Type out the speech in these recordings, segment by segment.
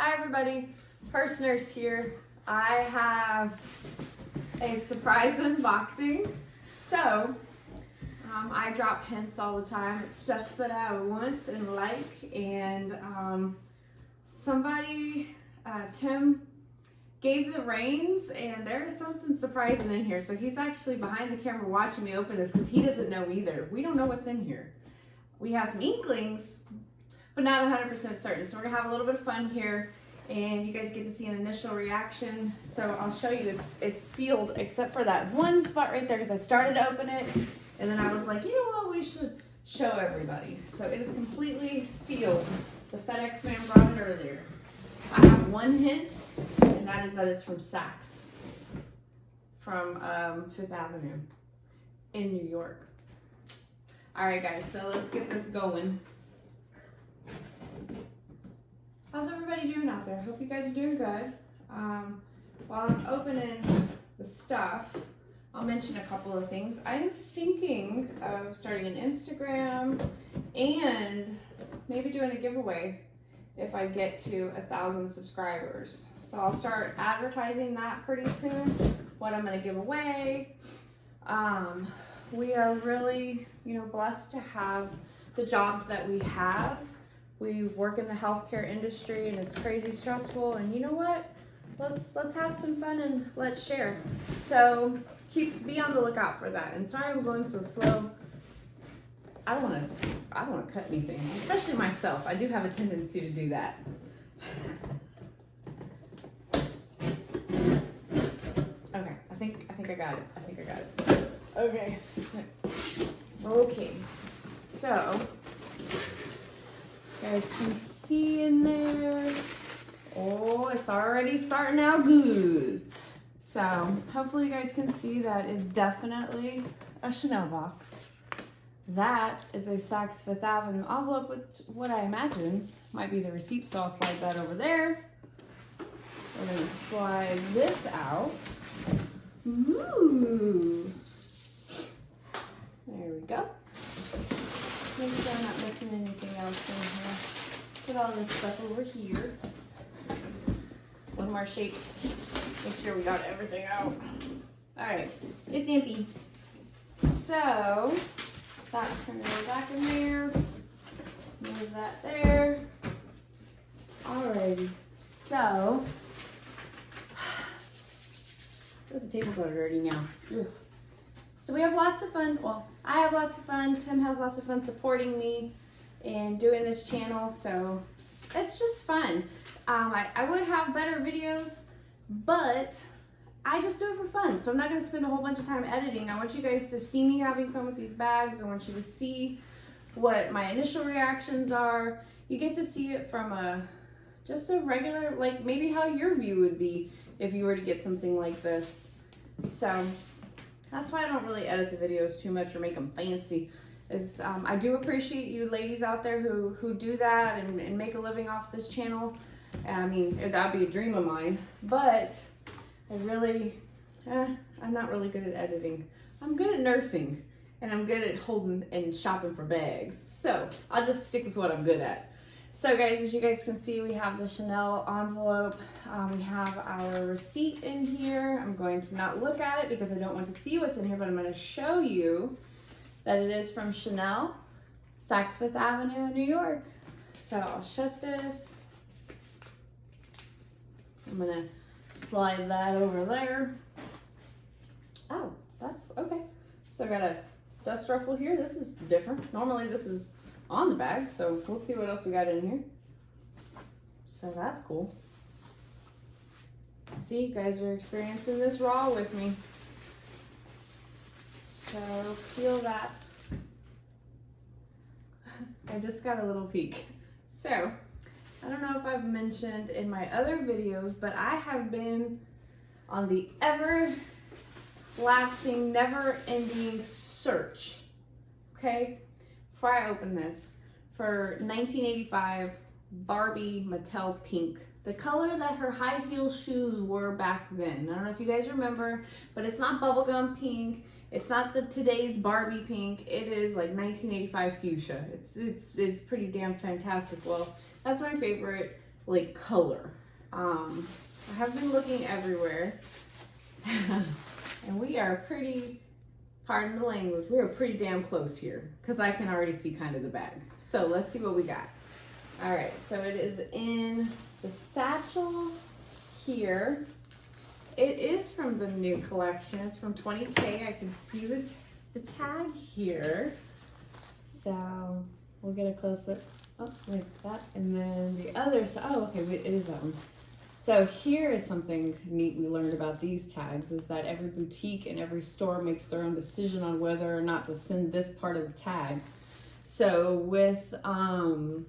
Hi everybody, Purse Nurse here. I have a surprise unboxing. So, I drop hints all the time. It's stuff that I want and like, and somebody, Tim, gave the reins, and there is something surprising in here. So he's actually behind the camera watching me open this because he doesn't know either. We don't know what's in here. We have some inklings, but not 100% certain. So we're gonna have a little bit of fun here, and you guys get to see an initial reaction. So I'll show you, it's sealed except for that one spot right there because I started to open it, and then I was like, you know what, we should show everybody. So it is completely sealed. The FedEx man brought it earlier. I have one hint, and that is that it's from Saks, from 5th Avenue in New York. All right, guys, so let's get this going. How's everybody doing out there? Hope you guys are doing good. While I'm opening the stuff, I'll mention a couple of things. I'm thinking of starting an Instagram and maybe doing a giveaway if I get to 1,000 subscribers. So I'll start advertising that pretty soon, what I'm gonna give away. We are really, blessed to have the jobs that we have. We work in the healthcare industry, and it's crazy stressful. And you know what? Let's have some fun and let's share. So be on the lookout for that. And sorry I'm going so slow. I don't want to cut anything, especially myself. I do have a tendency to do that. Okay, I think I got it. Okay. Okay. So, you guys can see in there. Oh, it's already starting out good. So, hopefully you guys can see that is definitely a Chanel box. That is a Saks Fifth Avenue envelope with what I imagine might be the receipt, so I'll slide that over there. We're gonna slide this out. Ooh. There we go. Make sure I'm not missing anything else in here. Put all this stuff over here. One more shake. Make sure we got everything out. Alright, it's empty. So, that's gonna go back in there. Move that there. Alrighty, so, the tables are dirty now. Ugh. So we have lots of fun. Well, I have lots of fun. Tim has lots of fun supporting me and doing this channel. So it's just fun. I would have better videos, but I just do it for fun. So I'm not going to spend a whole bunch of time editing. I want you guys to see me having fun with these bags. I want you to see what my initial reactions are. You get to see it from just a regular, like maybe how your view would be if you were to get something like this. So that's why I don't really edit the videos too much or make them fancy. I do appreciate you ladies out there who do that and make a living off this channel. I mean, that'd be a dream of mine. But I really, I'm not really good at editing. I'm good at nursing, and I'm good at holding and shopping for bags. So I'll just stick with what I'm good at. So guys, as you guys can see, we have the Chanel envelope. We have our receipt in here. I'm going to not look at it because I don't want to see what's in here, but I'm going to show you that it is from Chanel, Saks Fifth Avenue in New York. So I'll shut this. I'm going to slide that over there. Oh, that's okay. So I got a dust ruffle here. This is different. Normally this is on the bag, so we'll see what else we got in here. So that's cool. See, you guys are experiencing this raw with me. So peel that. I just got a little peek. So I don't know if I've mentioned in my other videos, but I have been on the everlasting, never-ending search, okay, before I open this, for 1985 Barbie Mattel Pink. The color that her high heel shoes were back then. I don't know if you guys remember, but it's not bubblegum pink. It's not today's Barbie pink. It is like 1985 fuchsia. It's pretty damn fantastic. Well, that's my favorite like color. I have been looking everywhere and we are pretty, pardon the language, we are pretty damn close here because I can already see kind of the bag. So let's see what we got. All right, so it is in the satchel here. It is from the new collection. It's from 20K. I can see the tag here. So we'll get a close up. Oh, like that. And then the other side. Oh, okay, wait, it is that one. So here is something neat we learned about these tags, is that every boutique and every store makes their own decision on whether or not to send this part of the tag. So with the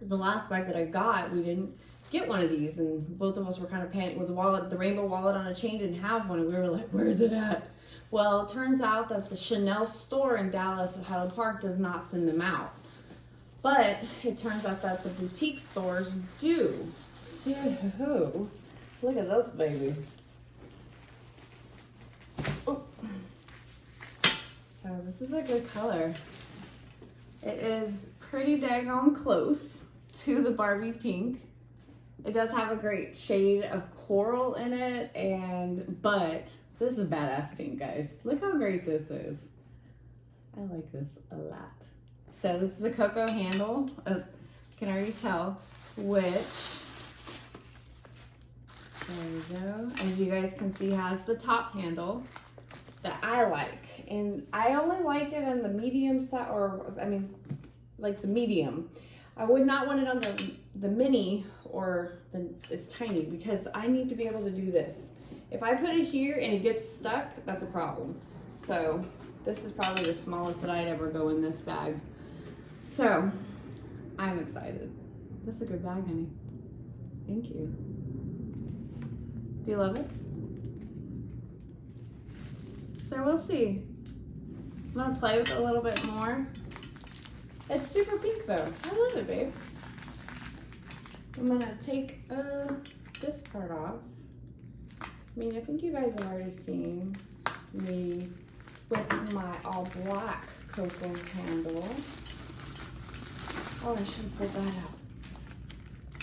last bag that I got, we didn't get one of these, and both of us were kind of panicked with the wallet. The rainbow wallet on a chain didn't have one, and we were like, where's it at? Well, it turns out that the Chanel store in Dallas at Highland Park does not send them out. But it turns out that the boutique stores do. So, look at this baby. Oh. So this is a good color. It is pretty daggone close to the Barbie pink. It does have a great shade of coral in it, but this is a badass pink, guys. Look how great this is. I like this a lot. So this is the CoCo handle. You can already tell which, there we go. As you guys can see, has the top handle that I like. And I only like it in the medium size, or I mean, like the medium. I would not want it on the mini or it's tiny, because I need to be able to do this. If I put it here and it gets stuck, that's a problem. So this is probably the smallest that I'd ever go in this bag. So I'm excited. This is a good bag, honey. Thank you. Do you love it? So we'll see. I'm gonna play with it a little bit more. It's super pink though. I love it, babe. I'm gonna take this part off. I mean, I think you guys have already seen me with my all black CoCo handle. Oh, I should have pulled that out.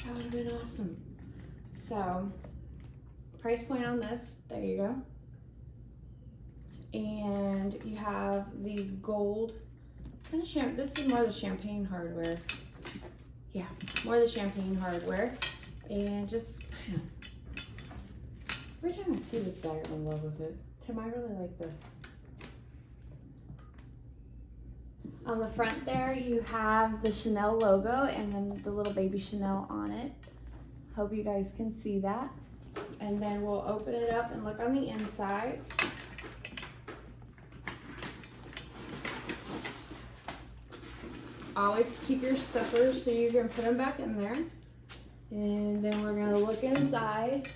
That would have been awesome. So, price point on this, there you go. And you have the gold, kind of this is more the champagne hardware. Yeah, more the champagne hardware. And just, man, every time I see this bag, I'm in love with it. Tim, I really like this. On the front there, you have the Chanel logo and then the little baby Chanel on it. Hope you guys can see that. And then we'll open it up and look on the inside. Always keep your stuffers so you can put them back in there. And then we're gonna look inside.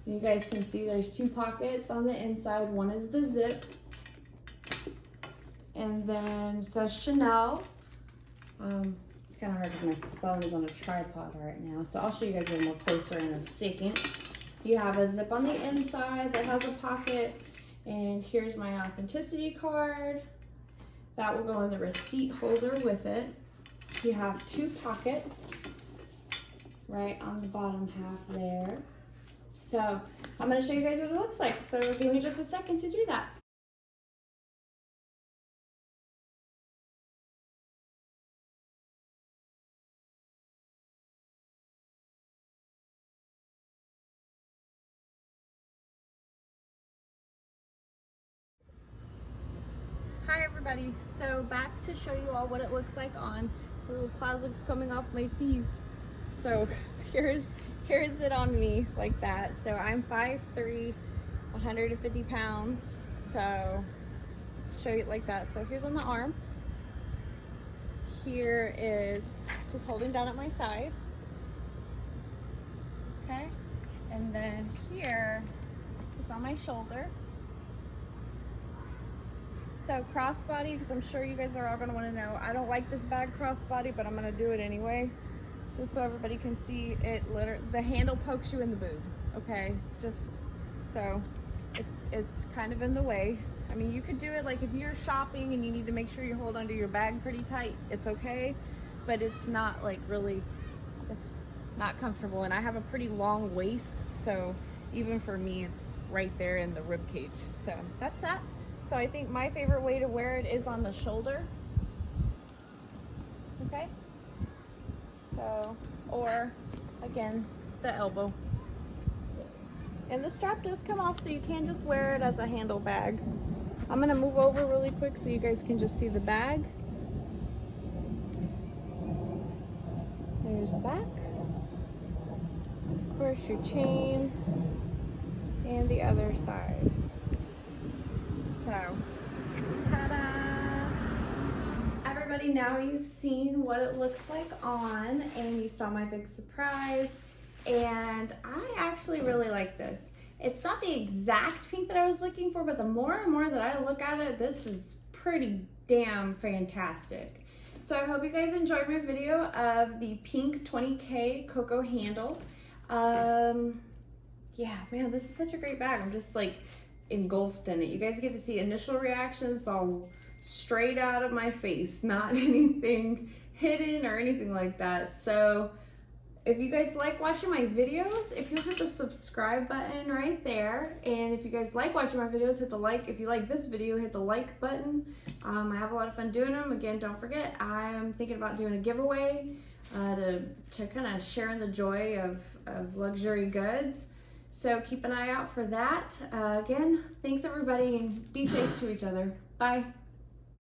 You guys can see there's two pockets on the inside. One is the zip. And then it says Chanel. It's kind of hard because my phone is on a tripod right now. So I'll show you guys a little more closer in a second. You have a zip on the inside that has a pocket. And here's my authenticity card. That will go in the receipt holder with it. You have two pockets right on the bottom half there. So I'm gonna show you guys what it looks like. So give me just a second to do that. Hi everybody, so back to show you all what it looks like on. The little clouds coming off my C's. So here's it on me like that. So I'm 5'3", 150 pounds. So show you it like that. So here's on the arm. Here is just holding down at my side. Okay, and then here is on my shoulder. So crossbody, because I'm sure you guys are all going to want to know, I don't like this bag crossbody, but I'm going to do it anyway, just so everybody can see it. The handle pokes you in the boob, okay? Just so it's kind of in the way. I mean, you could do it like if you're shopping and you need to make sure you hold onto your bag pretty tight, it's okay, but it's not like really it's not comfortable, and I have a pretty long waist, so even for me it's right there in the rib cage. So that's that. So I think my favorite way to wear it is on the shoulder. Okay, so, or again, the elbow. And the strap does come off, so you can just wear it as a handle bag. I'm gonna move over really quick so you guys can just see the bag. There's the back. Of course, your chain, and the other side. So, ta-da! Everybody, now you've seen what it looks like on, and you saw my big surprise, and I actually really like this. It's not the exact pink that I was looking for, but the more and more that I look at it, this is pretty damn fantastic. So I hope you guys enjoyed my video of the pink 20K CoCo handle. Yeah, man, this is such a great bag. I'm just like engulfed in it. You guys get to see initial reactions all straight out of my face, not anything hidden or anything like that. So if you guys like watching my videos, if you'll hit the subscribe button right there, and if you guys like watching my videos, hit the like. If you like this video, hit the like button. I have a lot of fun doing them. Again, don't forget, I'm thinking about doing a giveaway to kind of sharing the joy of luxury goods. So keep an eye out for that. Again, thanks everybody, and be safe to each other. Bye.